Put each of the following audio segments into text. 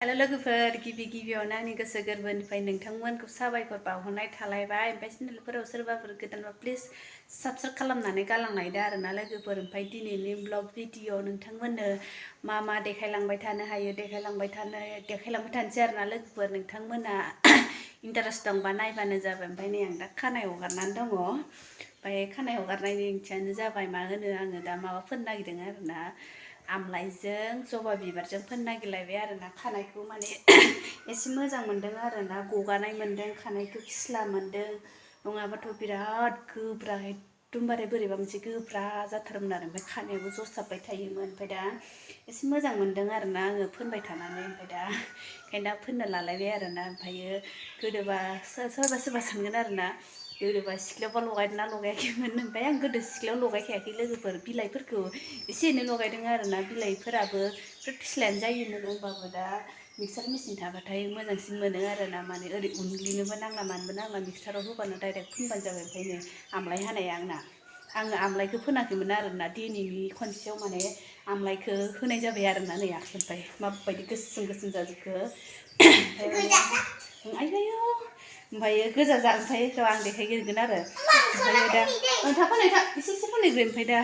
hello लोगोफोर गिबियावनो आंनि गोसो गोरबोनिफ्राय नोंथांमोनखौ साबायखर बावहरनाय थालायबाय ओमफ्राय चेनेलफोराव सोरबाफोर गोदानबा प्लिज साबस्क्राइब खालामनानै गालांनायदो आरोना लोगोफोर ओमफ्राय दिनैनि ब्लग भिडिअ नोंथांमोननो मा देखायलांबाय थानो हायो देखायलांबाय थानोसै आरोना लोगोफोर नोंथांमोना इन्टारेस्ट दंबा नायबानो जाबाय ओमफ्राय नै आं दा खानाय हगारनानै दङ ओमफ्राय खानाय हगारनायनि ओंथियानो जाबाय मा होनो आङो दा माबा फोननो नागिरदों आरोना आमलाइजों जबा बिबारजों फोननो नागिरलायबाय आरोना खानायखौ माने एसे मोजां मोनदों आरोना गगानाय मोनदों खानायखौ फिस्ला मोनदों नङाबाथ' बिराद गोब्रा एकदमबारे बोरैबा मोनसे गोब्रा जाथारोमोन आरो ओमफ्राय खानायाबो जसाबबाय थायोमोन ओमफ्राय दा एसे मोजां मोनदों आरोना आङो फोनबाय थानानै ओमफ्राय दा ओंखायनो दा फोननो लालायबाय आरोना ओमफ्रायो गोदोबा सोरबा सानगोन आरोना गोदोबा सिख्लायावबा लगायदोंना लगायाखैमोन ओमफ्राय आं गोदो सिख्लायाव लगायखायाखै लोगोफोर बिलाइफोरखौ एसे एनै लगायदों आरोना बिलाइफोराबो फिस्लायानो जायोमोन होमबाबो दा मिक्सार मेचिन थाबाथाय मोजांसिन मोनो आरोना माने ओरै उनग्लिनोबो नांला मानोबो नांला मिक्साराव होबानो डाइरेक्ट फोनबानो जाबाय ओमफ्रायनो आमलाइ हानाया आङो आमलाइखौ फोनाखैमोन आरोना दिनैनि खनसेयाव माने आमलाइखौ होनाय जाबाय आरोना नै आखाइनिफ्राय माबायदि गोसोम जाजोबखो आयौ ओमफ्रायो गोजा ओमफ्राय र' आं देखायग्रोगोन आरो ओमफ्रायो दा था एसे फोनग्रो ओमफ्राय दा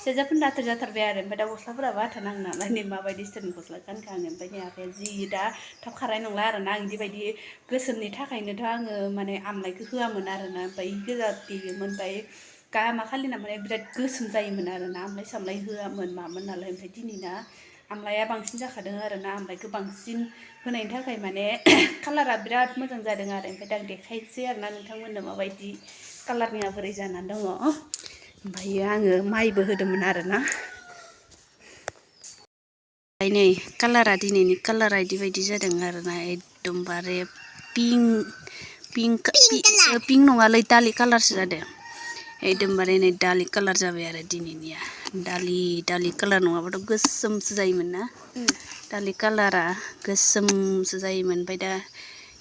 सेजा फोननो आथुर जाथारबाय आरो ओमफ्राय दा गस्लाफोराबो आथा नाङो नालाय नै माबायदि स्टाइलनि गस्ला गानखो आङो ओमफ्राय नै आखाइया जि दा थाब खारनाय नंला आरोना आं बेबायदि गोसोमनि थाखायनोथ' आङो माने आमलाइखौ होआमोन आरोना ओमफ्राय गोजा देयोमोन ओमफ्राय गामाखालिना माने बिराद गोसोम जायोमोन आरोना आमलाइ सामलाइ होआमोन मामोन नालाय ओमफ्राय दिनैना आमलाइया बांसिन जाखादों आरोना आमलाइखौ बांसिन होनायनि थाखाय माने कालारा बिराद मोजां जादों आरो ओमफ्राय दा देखायसै आरोना नोंथांमोननो माबायदि कालारनिया बोरै जानानै दङ ओमफ्रायो आङो माइबो होदोंमोन आरोना नै कालारा दिनैनि कालारा इदिबायदि जादों आरोना एकदमबारे पिंक नङालै दालि कालारसो जादों एकदमबारे नै दालि कालार जाबाय आरो दिनैनिया दालि कालार नङाबाथ' गोसोमसो जायोमोन ना दालि कालारा गोसोमसो जायोमोन ओमफ्राय दा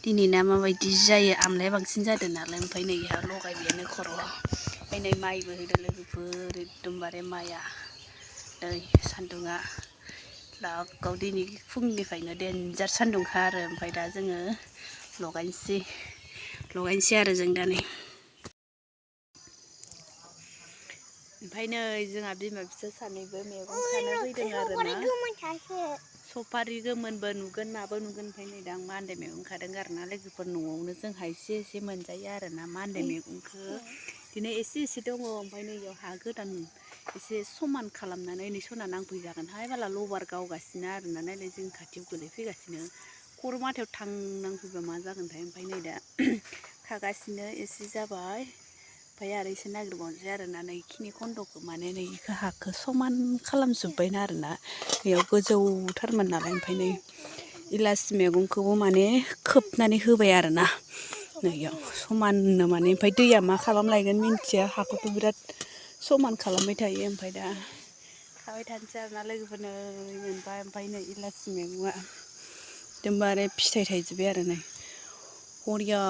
दिनैना माबायदि जायो आमलाया बांसिन जादों नालाय ओमफ्राय नै इहा लगायबायानो खर'आव ओमफ्राय नै माइबो होदों लोगोफोर एकदमबारे माइआ दै सान्दुङा लागाव दिनै फुंनिफ्रायनो देन्जार सान्दुंखा आरो ओमफ्राय दा जोङो लगायनोसै आरो जों दा नै ओमफ्राय नै जोंहा बिमा फिसा सानैबो मैगं खानो फैदों आरोना सफारि गोमोनबो नुगोन माबो नुगोन ओमफ्राय नै दा आं मान्दे मैगं खादों आरोना लोगोफोर न'आवनो जोंहा एसे मोनजायो आरोना मान्दे मैगंखौ बिदिनो एसे दङ ओमफ्राय नै इयाव हा गोदान एसे समान खालामनानै नै सना नांफैजागोनहाय बाला लबार गावगासिनो आरोना नायलाय जों खाथियाव गोलैफैगासिनो खर' माथायाव थांनांफैबा मा जागोनथाय ओमफ्राय नै दा खागासिनो एसे जाबाय ओमफ्राय आरो एसे नागिरबावनोसै आरोना नै इखिनि खन्द'खौ माने नै इखौ हाखौ समान खालामजोब्बायना आरोना बेयाव गोजौथारमोन नालाय ओमफ्राय नै इलासि मैगंखौबो माने खोबनानै होबाय आरोना नैयाव समाननो माने ओमफ्राय दैया मा खालामलायगोन मिन्थिया हाखौथ' बिराद समान खालामबाय थायो ओमफ्राय दा खाबाय थानोसै आरोना लोगोफोरनो मोनबाय ओमफ्राय नै इलासि मैगङा एकदमबारे फिथाइ थाइजोब्बाय आरो नै बरिया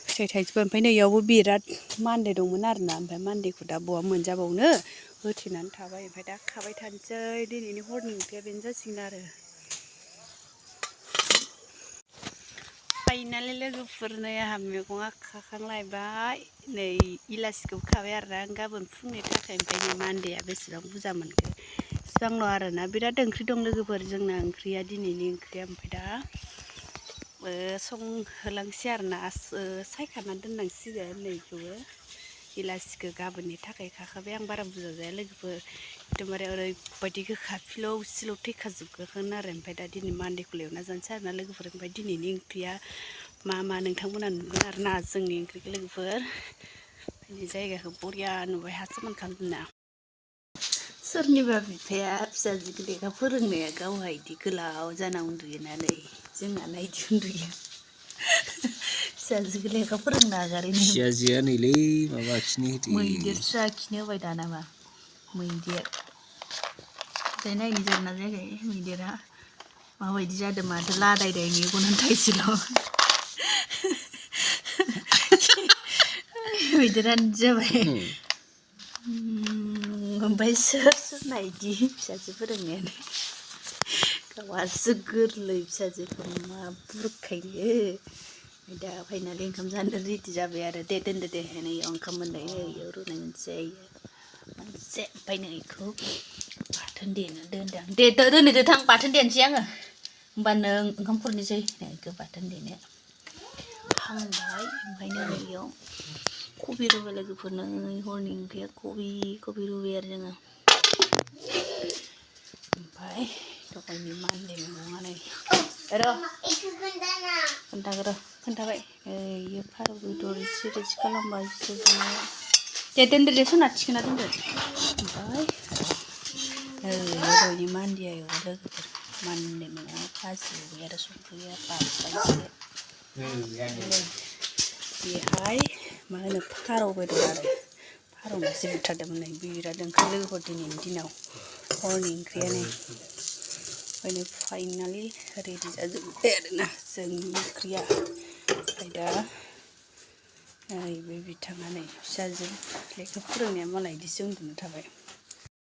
फिथाइ थाइजोब्बाय ओमफ्राय नै इयावबो बिराद मान्दे दंमोन आरोना ओमफ्राय मान्देखौ दा बहा मोनजाबावनो होथेनानै थाबाय ओमफ्राय दा खाबाय थानोसै दिनैनि हरनि ओंख्रिया बेनो जासिगोन आरो फाइनालि लोगोफोर नै आंहा मैगङा खाखांलायबाय नै इलासिखौबो खाबाय आरोना आं गाबोन फुंनि थाखाय ओमफ्राय नै मान्देया बेसेबां बुरजा मोनखो इसिबांल' आरोना बिराद ओंख्रि दं लोगोफोर जोंना ओंख्रिया दिनैनि ओंख्रिया ओमफ्राय दा संहोलांसै आरोना सायखानानै दोननांसिगोन नैखौबो इलासिखौ गाबोननि थाखाय खाखाबाय आं बारा बुरजा जाया लोगोफोर एकदमबारे ओरैबायदि गोखा फिलौ सिलौ थैखाजोबगोन आरो ओमफ्राय दा दिनै मान्देखौ एवना जानोसै आरोना लोगोफोर ओमफ्राय दिनैनि ओंख्रिया मा नोंथांमोना नुगोन आरोना जोंनि ओंख्रिखौ लोगोफोर जोंनि जायगाखौ बरिया नुबाय हा समान खालामना सोरनिबा बिफाया फिसाजोखौ लेखा फोरोंनाया गावहा इदि गोलाव जाना उन्दुयोना नै जोंहाना इदि उन्दुयो फिसाजोखौ लेखा फोरोंनो नागारैनो फिसाजोआ नैलै माबा आखिनो होदो मैदेरसो आखिनो होबाय दा नामा मैदेर ओमफ्राय नायनो जागोन ना जायाखै मैदेरा माबायदि जादों माथो लादायदाय मेगनानो थाइसेल' मैदेरानो जाबाय ओमफ्राय सोरना इदि फिसाजो फोरोंनायानो गावासो गोरलै फिसाजोखौ मा बुरखायनो दा फाइनालि ओंखाम जानो रेडि जाबाय आरो दे दोनदो दे नै ओंखाम मोनबाय नै इयाव रुनाय मोनसे ओमफ्राय नै इखौ बाथोन देनो दोनदों आं दे दोनदो थां बाथोन देनोसै आङो होमबा नों ओंखाम खुरनोसै नै इखौ बाथोन देनो हांबाय ओमफ्राय नै इयाव कबि रुबाय लोगोफोरनो हरनि ओंख्रिया कबि रुबाय आरो जोङो ओमफ्राय दहायनि मानदे मैगङा नै खोन्थाबाय इयो फारौ बेदर एसे रोसि खालामबाय दे दोनदो दे सना थिखोना दोनदो ओमफ्राय दहायनि मान्दिया एवबाय लोगोफोर मानदे मैगङा भाजि एवबाय आरो संख्रिया बाबबाय एसे बेहाय मा होनो फारौ बेदर आरो फारौ मासे बुथारदोंमोन नै बिराद ओंख्रि लोगोफोर दिनैनि दिनाव हरनि ओंख्रियानो ओंखायनो फाइनालि रेडि जाजोब्बाय आरोना जोंनि ओंख्रिया ओमफ्राय दा नै बे बिथाङा नै फिसाजो लेखा फोरोंनाया मालाय बिदिसो उन्दुना थाबाय